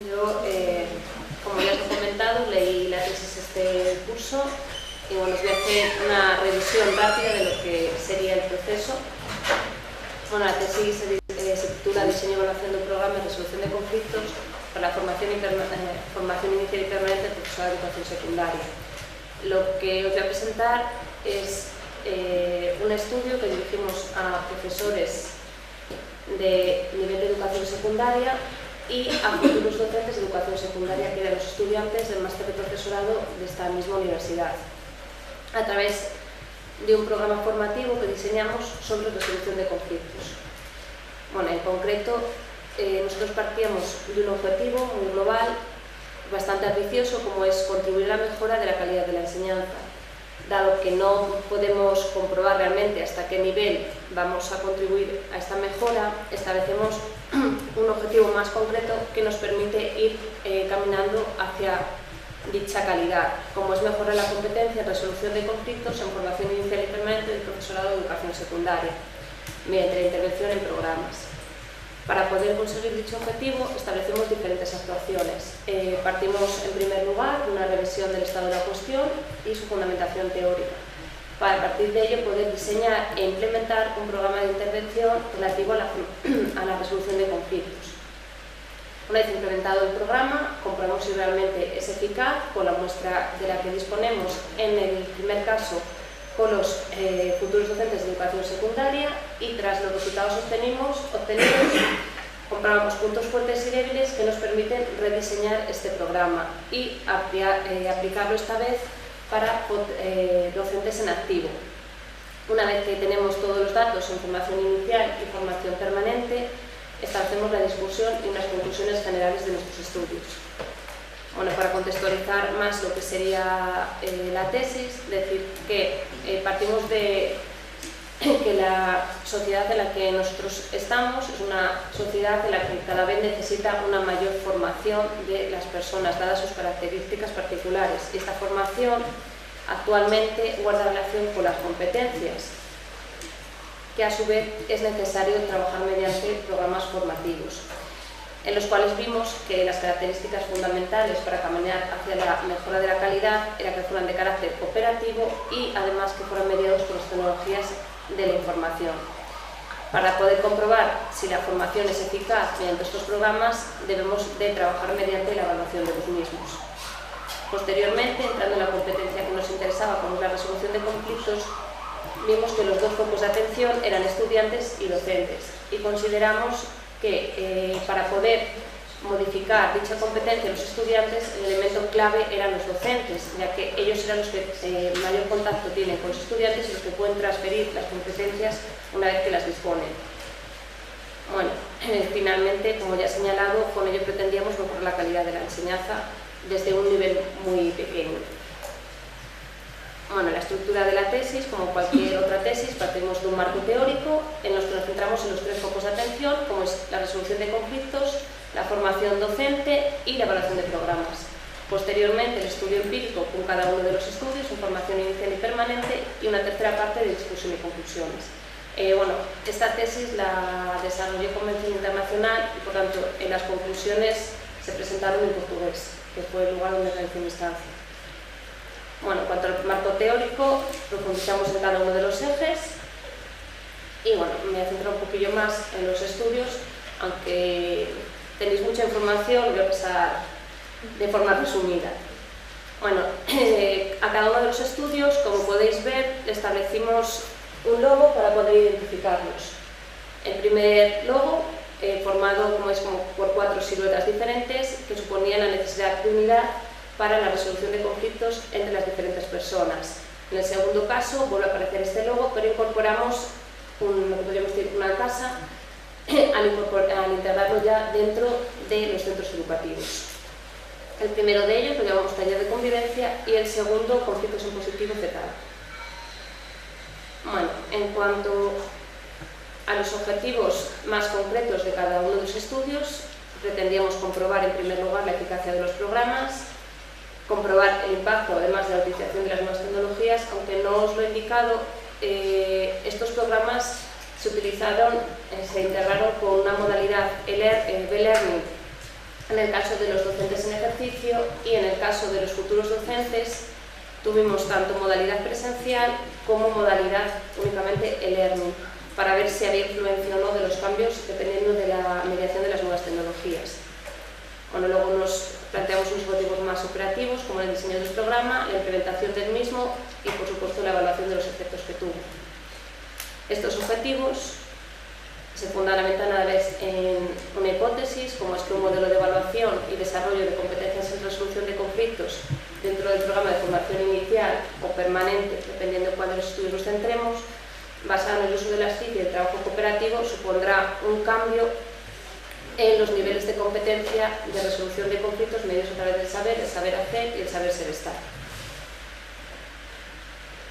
Yo, como ya os he comentado, leí la tesis este curso y bueno, os voy a hacer una revisión rápida de lo que sería el proceso. Bueno, la tesis se titula Diseño y evaluación de un programa de resolución de conflictos para la formación inicial y permanente de profesorado de educación secundaria. Lo que os voy a presentar es un estudio que dirigimos a profesores de nivel de educación secundaria y a futuros docentes de educación secundaria, que eran los estudiantes del máster de profesorado de esta misma universidad, a través de un programa formativo que diseñamos sobre resolución de conflictos. Bueno, en concreto, nosotros partíamos de un objetivo muy global, bastante ambicioso, como es contribuir a la mejora de la calidad de la enseñanza. Dado que no podemos comprobar realmente hasta qué nivel vamos a contribuir a esta mejora, establecemos un objetivo más concreto que nos permite ir caminando hacia dicha calidad, como es mejorar la competencia en resolución de conflictos en formación inicial y permanente del profesorado de educación secundaria, mediante la intervención en programas. Para poder conseguir dicho objetivo, establecemos diferentes actuaciones. Partimos, en primer lugar, de una revisión del estado de la cuestión y su fundamentación teórica, para a partir de ello poder diseñar e implementar un programa de intervención relativo a la resolución de conflictos. Una vez implementado el programa, comprobamos si realmente es eficaz con la muestra de la que disponemos, en el primer caso con los futuros docentes de educación secundaria, y tras los resultados obtenidos, comprobamos puntos fuertes y débiles que nos permiten rediseñar este programa y aplicarlo esta vez para docentes en activo. Una vez que tenemos todos los datos en formación inicial y formación permanente, establecemos la discusión y unas conclusiones generales de nuestros estudios. Bueno, para contextualizar más lo que sería la tesis, decir que partimos de que la sociedad en la que nosotros estamos es una sociedad en la que cada vez necesita una mayor formación de las personas, dadas sus características particulares. Y esta formación actualmente guarda relación con las competencias, que a su vez es necesario trabajar mediante programas formativos, en los cuales vimos que las características fundamentales para caminar hacia la mejora de la calidad era que fueran de carácter operativo y además que fueran mediados por las tecnologías de la información. Para poder comprobar si la formación es eficaz mediante estos programas, debemos de trabajar mediante la evaluación de los mismos. Posteriormente, entrando en la competencia que nos interesaba, como es la resolución de conflictos, vimos que los dos focos de atención eran estudiantes y docentes, y consideramos que para poder modificar dicha competencia en los estudiantes, el elemento clave eran los docentes, ya que ellos eran los que mayor contacto tienen con los estudiantes y los que pueden transferir las competencias una vez que las disponen. Bueno, finalmente, como ya he señalado, con ello pretendíamos mejorar la calidad de la enseñanza desde un nivel muy pequeño. Bueno, la estructura de la tesis, como cualquier otra tesis, partimos de un marco teórico en los que nos centramos en los tres focos de atención, como es la resolución de conflictos, la formación docente y la evaluación de programas. Posteriormente, el estudio empírico con cada uno de los estudios, formación inicial y permanente, y una tercera parte de discusión y conclusiones. Bueno, esta tesis la desarrollé con mención internacional y, por tanto, en las conclusiones se presentaron en portugués, que fue el lugar donde realicé mi estancia. Bueno, en cuanto al marco teórico, profundizamos en cada uno de los ejes y bueno, me voy a centrar un poquillo más en los estudios, aunque tenéis mucha información, voy a pasar de forma resumida. Bueno, a cada uno de los estudios, como podéis ver, establecimos un logo para poder identificarlos. El primer logo, formado como por 4 siluetas diferentes, que suponían la necesidad de unidad para la resolución de conflictos entre las diferentes personas. En el segundo caso vuelve a aparecer este logo, pero incorporamos lo que podríamos decir una casa al integrarlo ya dentro de los centros educativos. El primero de ellos lo llamamos taller de convivencia y el segundo conflictos en positivo fetal. Bueno, en cuanto a los objetivos más concretos de cada uno de los estudios, pretendíamos comprobar en primer lugar la eficacia de los programas, comprobar el impacto, además de la utilización de las nuevas tecnologías, aunque no os lo he indicado, estos programas se integraron con una modalidad e-learning en el caso de los docentes en ejercicio y en el caso de los futuros docentes tuvimos tanto modalidad presencial como modalidad únicamente e-learning, para ver si había influencia o no de los cambios dependiendo de la mediación de las nuevas tecnologías. Bueno, luego nos planteamos unos objetivos más operativos, como el diseño del programa, la implementación del mismo y, por supuesto, la evaluación de los efectos que tuvo. Estos objetivos se fundamentan a la vez en una hipótesis, como es que un modelo de evaluación y desarrollo de competencias en resolución de conflictos dentro del programa de formación inicial o permanente, dependiendo de cuándo los estudios nos centremos, basado en el uso de las TIC y el trabajo cooperativo, supondrá un cambio en los niveles de competencia de resolución de conflictos medios a través del saber hacer y el saber ser estar.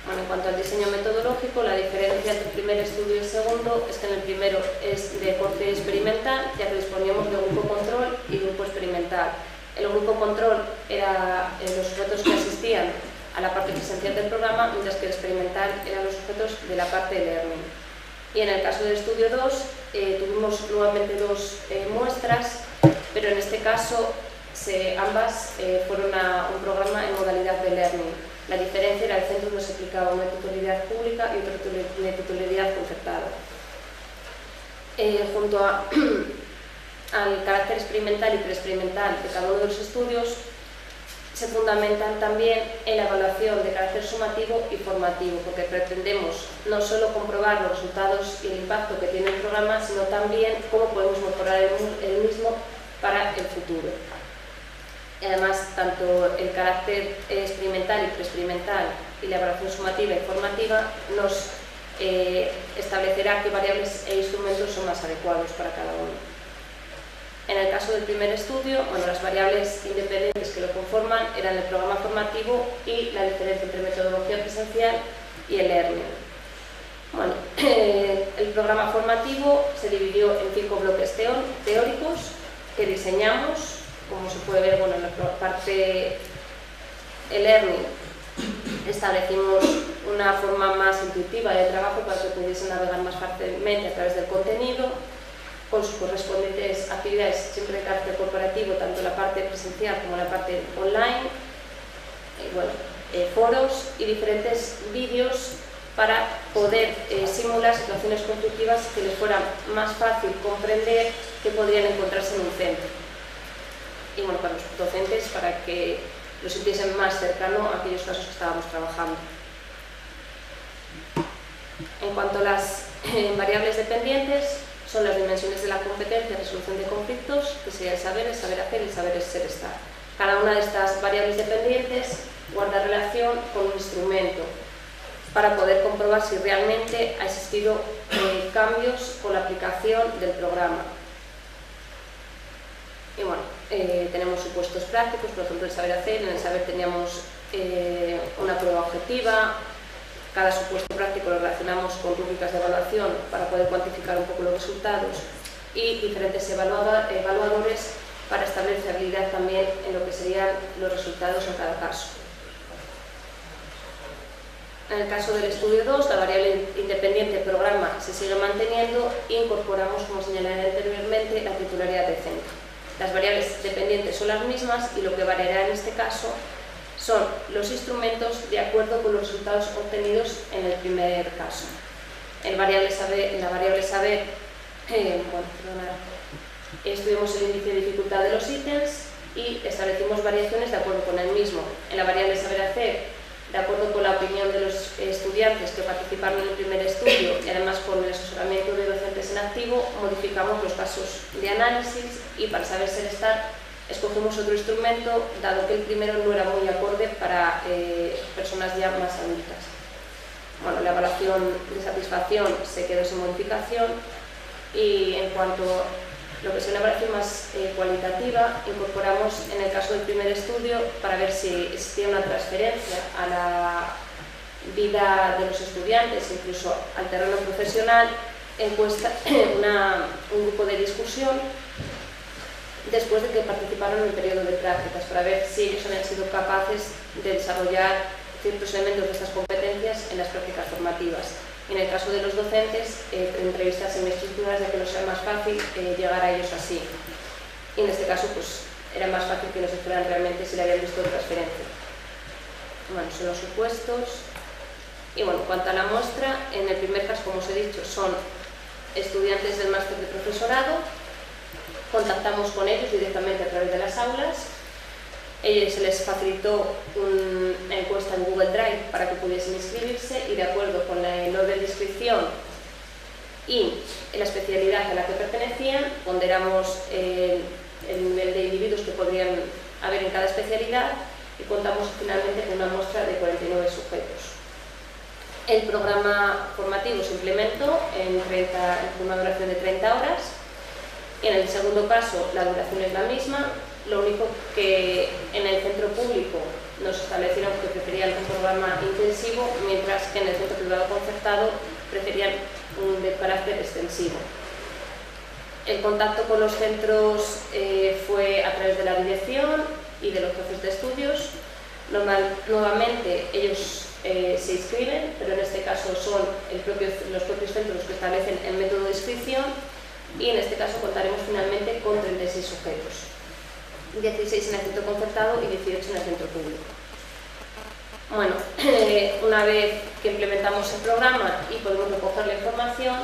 Bueno, en cuanto al diseño metodológico, la diferencia entre el primer estudio y el segundo es que en el primero es de corte experimental, ya que disponíamos de grupo control y grupo experimental. El grupo control era los sujetos que asistían a la parte presencial del programa, mientras que el experimental eran los sujetos de la parte de learning. Y en el caso del estudio 2 tuvimos nuevamente dos muestras, pero en este caso ambas fueron un programa en modalidad de learning. La diferencia era el centro donde se aplicaba una titularidad pública y otra una titularidad concertada. Junto al carácter experimental y preexperimental de cada uno de los estudios, se fundamentan también en la evaluación de carácter sumativo y formativo, porque pretendemos no solo comprobar los resultados y el impacto que tiene el programa, sino también cómo podemos mejorar el mismo para el futuro. Y además, tanto el carácter experimental y preexperimental y la evaluación sumativa y formativa nos establecerá qué variables e instrumentos son más adecuados para cada uno. En el caso del primer estudio, las variables independientes que lo conforman eran el programa formativo y la diferencia entre metodología presencial y el learning. Bueno, el programa formativo se dividió en 5 bloques teóricos que diseñamos. Como se puede ver, en la parte e-learning establecimos una forma más intuitiva de trabajo para que pudiesen navegar más fácilmente a través del contenido, con sus correspondientes actividades siempre de carácter corporativo, tanto la parte presencial como la parte online, foros y diferentes vídeos para poder simular situaciones constructivas que les fuera más fácil comprender que podrían encontrarse en un centro. Y para los docentes, para que lo sintiesen más cercano a aquellos casos que estábamos trabajando. En cuanto a las variables dependientes, son las dimensiones de la competencia de resolución de conflictos, que sería el saber hacer y el saber ser estar. Cada una de estas variables dependientes guarda relación con un instrumento para poder comprobar si realmente ha existido cambios con la aplicación del programa. Y tenemos supuestos prácticos, por ejemplo el saber hacer. En el saber teníamos una prueba objetiva. Cada supuesto práctico lo relacionamos con rúbricas de evaluación para poder cuantificar un poco los resultados y diferentes evaluadores para establecer habilidad también en lo que serían los resultados en cada caso. En el caso del estudio 2, la variable independiente programa se sigue manteniendo e incorporamos, como señalé anteriormente, la titularidad de centro. Las variables dependientes son las mismas y lo que variará en este caso son los instrumentos de acuerdo con los resultados obtenidos en el primer caso. En la variable saber, estudiamos el índice de dificultad de los ítems y establecimos variaciones de acuerdo con el mismo. En la variable saber hacer, de acuerdo con la opinión de los estudiantes que participaron en el primer estudio y además con el asesoramiento de docentes en activo, modificamos los casos de análisis y para saber ser estar escogimos otro instrumento, dado que el primero no era muy acorde para personas ya más adultas. La evaluación de satisfacción se quedó sin modificación y en cuanto a lo que es una evaluación más cualitativa, incorporamos en el caso del primer estudio para ver si existía una transferencia a la vida de los estudiantes, incluso al terreno profesional, un grupo de discusión después de que participaron en el periodo de prácticas, para ver si ellos habían sido capaces de desarrollar ciertos elementos de estas competencias en las prácticas formativas. Y en el caso de los docentes, entrevistas semiestructuradas, ya que no sea más fácil llegar a ellos así. Y en este caso, era más fácil que nos dijeran realmente si le habían visto transferencia. Bueno, son los supuestos. Y bueno, en cuanto a la muestra, en el primer caso, como os he dicho, son estudiantes del máster de profesorado. Contactamos con ellos directamente a través de las aulas. Se les facilitó una encuesta en Google Drive para que pudiesen inscribirse y de acuerdo con el orden de inscripción y la especialidad a la que pertenecían, ponderamos el nivel de individuos que podrían haber en cada especialidad y contamos finalmente con una muestra de 49 sujetos. El programa formativo se implementó con una duración de 30 horas. En el segundo caso, la duración es la misma, lo único que en el centro público nos establecieron que preferían un programa intensivo, mientras que en el centro privado concertado preferían un de carácter extensivo. El contacto con los centros fue a través de la dirección y de los jefes de estudios. Nuevamente ellos se inscriben, pero en este caso son los propios centros los que establecen el método de inscripción y en este caso contaremos finalmente con 36 sujetos, 16 en el centro concertado y 18 en el centro público. Bueno, una vez que implementamos el programa y podemos recoger la información,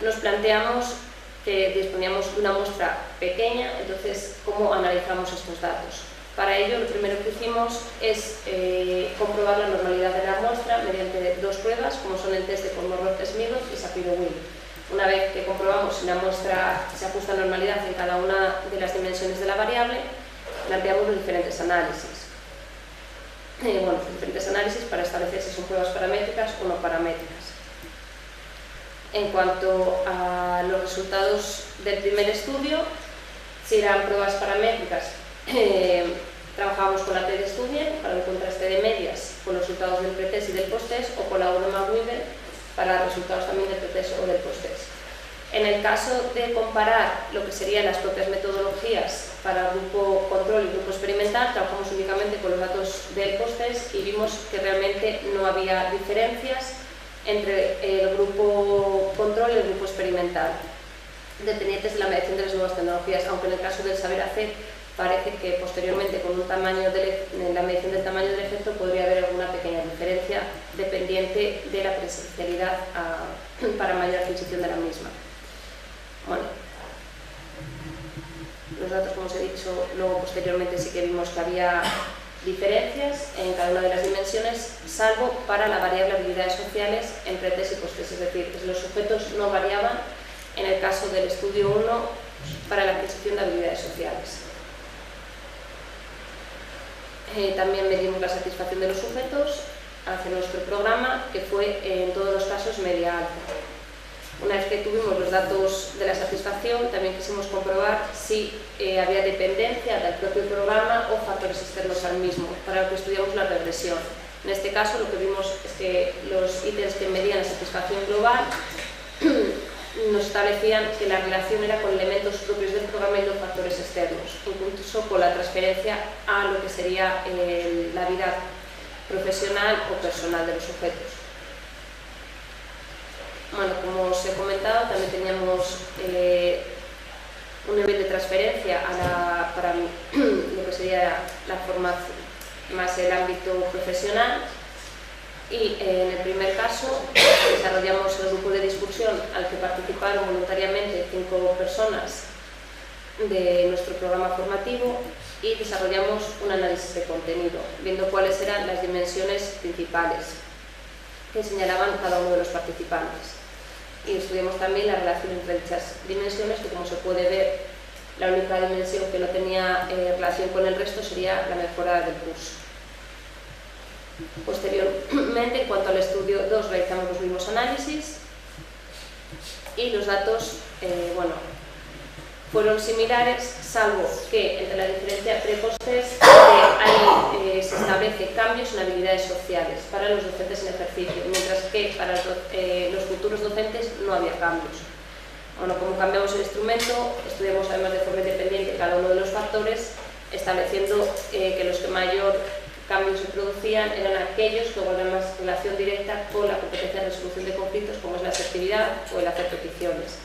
nos planteamos que disponíamos de una muestra pequeña, entonces, ¿cómo analizamos estos datos? Para ello, lo primero que hicimos es comprobar la normalidad de la muestra mediante dos pruebas, como son el test de Kolmogorov-Smirnov y Shapiro-Wilk. Una vez que comprobamos si la muestra se ajusta a normalidad en cada una de las dimensiones de la variable, planteamos los diferentes análisis. Diferentes análisis para establecer si son pruebas paramétricas o no paramétricas. En cuanto a los resultados del primer estudio, si eran pruebas paramétricas, trabajamos con la T-Student para el contraste de medias con los resultados del pretest y del posttest o con la Uroma-Weaver para resultados también del pretest o del posttest. En el caso de comparar lo que serían las propias metodologías para grupo control y grupo experimental, trabajamos únicamente con los datos del posttest y vimos que realmente no había diferencias entre el grupo control y el grupo experimental, dependientes de la medición de las nuevas tecnologías, aunque en el caso del saber hacer parece que posteriormente con la medición del tamaño del efecto podría haber alguna pequeña diferencia dependiente de la presencialidad para mayor adquisición de la misma. Bueno, los datos, como os he dicho, luego posteriormente sí que vimos que había diferencias en cada una de las dimensiones, salvo para la variable habilidades sociales en pretest y posttest, es decir, que los sujetos no variaban en el caso del estudio 1 para la adquisición de habilidades sociales. También medimos la satisfacción de los sujetos hacia nuestro programa, que fue en todos los casos media alta. Una vez que tuvimos los datos de la satisfacción, también quisimos comprobar si había dependencia del propio programa o factores externos al mismo, para lo que estudiamos la regresión. En este caso, lo que vimos es que los ítems que medían la satisfacción global nos establecían que la relación era con elementos propios del programa y no factores externos, incluso con la transferencia a lo que sería la vida profesional o personal de los sujetos. Bueno, como os he comentado, también teníamos un nivel de transferencia para lo que sería la formación, más el ámbito profesional. Y en el primer caso desarrollamos el grupo de discusión al que participaron voluntariamente 5 personas de nuestro programa formativo y desarrollamos un análisis de contenido, viendo cuáles eran las dimensiones principales que señalaban cada uno de los participantes. Y estudiamos también la relación entre dichas dimensiones, que como se puede ver, la única dimensión que no tenía relación con el resto sería la mejora del curso. Posteriormente, en cuanto al estudio 2, realizamos los mismos análisis y los datos fueron similares, salvo que entre la diferencia pre-posttest se establece cambios en habilidades sociales para los docentes en ejercicio, mientras que para los futuros docentes no había cambios. Bueno, como cambiamos el instrumento, estudiamos además de forma independiente cada uno de los factores, estableciendo que los que mayor cambios se producían eran aquellos que guardan más relación directa con la competencia de resolución de conflictos, como es la asertividad o el hacer peticiones.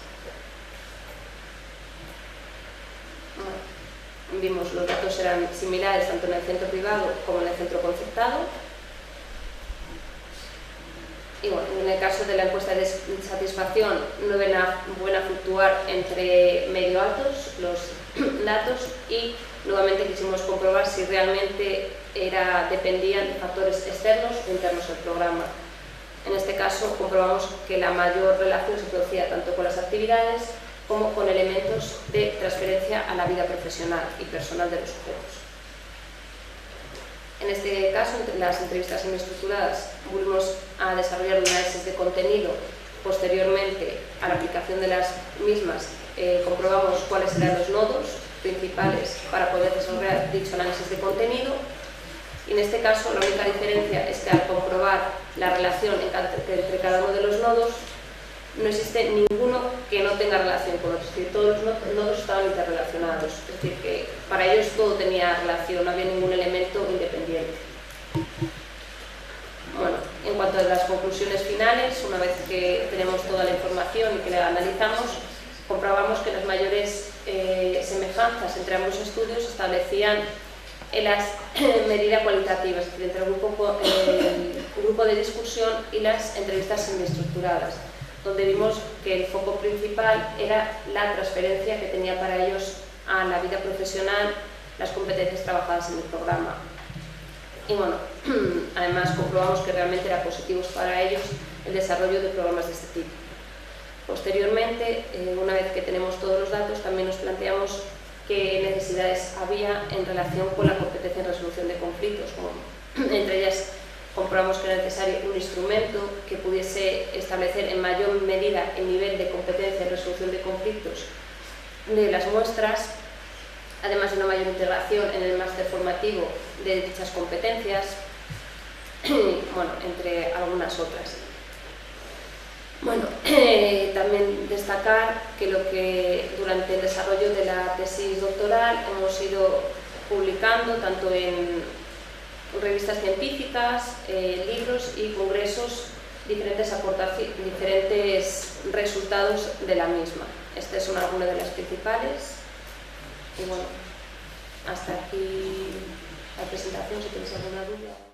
vimos los datos eran similares tanto en el centro privado como en el centro concertado. Y bueno, en el caso de la encuesta de satisfacción no ven a fluctuar entre medio altos los datos, y nuevamente quisimos comprobar si realmente dependían de factores externos o internos al programa. En este caso comprobamos que la mayor relación se producía tanto con las actividades como con elementos de transferencia a la vida profesional y personal de los sujetos. En este caso, entre las entrevistas semiestructuradas, volvimos a desarrollar un análisis de contenido. Posteriormente a la aplicación de las mismas, comprobamos cuáles eran los nodos principales para poder desarrollar dicho análisis de contenido. Y en este caso, la única diferencia es que al comprobar la relación entre cada uno de los nodos, no existe ninguno que no tenga relación con otros, es decir, todos los nodos estaban interrelacionados, es decir, que para ellos todo tenía relación, no había ningún elemento independiente. Bueno, en cuanto a las conclusiones finales, una vez que tenemos toda la información y que la analizamos, comprobamos que las las semejanzas entre ambos estudios se establecían en las medidas cualitativas, es decir, entre el grupo de discusión y las entrevistas semiestructuradas, donde vimos que el foco principal era la transferencia que tenía para ellos a la vida profesional las competencias trabajadas en el programa. Y bueno, además comprobamos que realmente era positivo para ellos el desarrollo de programas de este tipo. Posteriormente, una vez que tenemos todos los datos, también nos planteamos qué necesidades había en relación con la competencia en resolución de conflictos. Entre ellas, comprobamos que era necesario un instrumento que pudiese establecer en mayor medida el nivel de competencia en resolución de conflictos de las muestras, además de una mayor integración en el máster formativo de dichas competencias, bueno, entre algunas otras. Bueno, también destacar que durante el desarrollo de la tesis doctoral hemos ido publicando tanto en revistas científicas, libros y congresos diferentes resultados de la misma. Estas son algunas de las principales. Y bueno, hasta aquí la presentación, si tenéis alguna duda.